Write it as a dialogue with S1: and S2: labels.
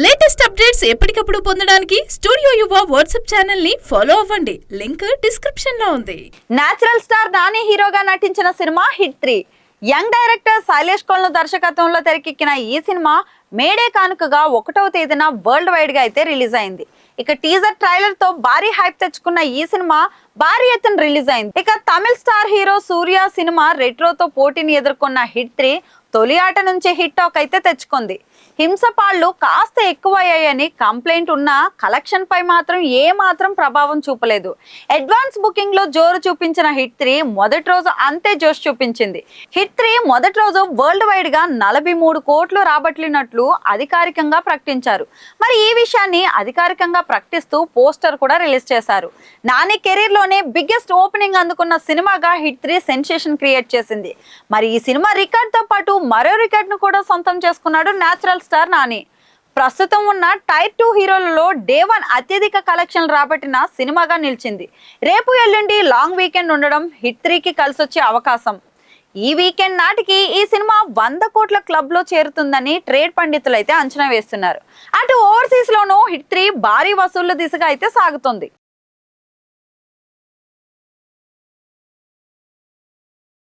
S1: Latest updates ఎప్పటికప్పుడు పొందడానికి studio యువ వాట్సాప్ ఛానల్ ని ఫాలో అవ్వండి. లింక్ డిస్క్రిప్షన్ లో ఉంది.
S2: నేచురల్ స్టార్ నాని హీరోగా నటించిన cinema hit 3. Young director Shailesh Kolanu దర్శకత్వంలో తెరకెక్కిన ఈ సినిమా మేడే కానుకగా 1వ తేదీన వరల్డ్ వైడ్ గా అయితే రిలీజ్ అయింది. ఇక టీజర్ ట్రైలర్ తో భారీ హైప్ తెచ్చుకున్న ఈ సినిమా భారీ ఎత్తున రిలీజ్ అయింది. ఇక తమిళ స్టార్ హీరో సూర్య సినిమా రెట్రోతో పోటీని ఎదుర్కొన్న హిట్ 3 తొలి ఆట నుంచి హిట్ టాక్ అయితే తెచ్చుకుంది. హింసపాళ్లు కాస్త ఎక్కువయ్యాయని కంప్లైంట్ ఉన్న కలెక్షన్ పై మాత్రం ఏ మాత్రం ప్రభావం చూపలేదు. అడ్వాన్స్ బుకింగ్ లో జోరు చూపించిన హిట్ 3 మొదటి రోజు అంతే జోష్ చూపించింది. హిట్ 3 మొదటి రోజు వరల్డ్ వైడ్ గా 43 కోట్లు రాబట్టినట్లు అధికారికంగా ప్రకటించారు. మరి ఈ విషయాన్ని అధికారికంగా ప్రకటిస్తూ పోస్టర్ కూడా రిలీజ్ చేశారు. నాని కెరీర్ లోనే బిగ్గెస్ట్ ఓపెనింగ్ అందుకున్న సినిమాగా హిట్ 3 సెన్సేషన్ క్రియేట్ చేసింది. మరి ఈ సినిమా రికార్డ్ తో పాటు మరో రికార్డ్ ను కూడా సొంతం చేసుకున్నాడు నేచురల్ స్టార్ నాని. ప్రస్తుతం ఉన్న టైర్ 2 హీరోలలో డే 1 అత్యధిక కలెక్షన్ రాబట్టిన సినిమాగా నిలిచింది. రేపు ఎల్లుండి లాంగ్ వీకెండ్ ఉండడం హిట్ 3కి కలిసొచ్చే అవకాశం. ఈ వీకెండ్ నాటికి ఈ సినిమా 100 కోట్ల క్లబ్ లో చేరుతుందని ట్రేడ్ పండితులు అయితే అంచనా వేస్తున్నారు. అటు ఓవర్సీస్ లోనూ హిట్ 3 భారీ వసూళ్ల దిశగా అయితే సాగుతుంది.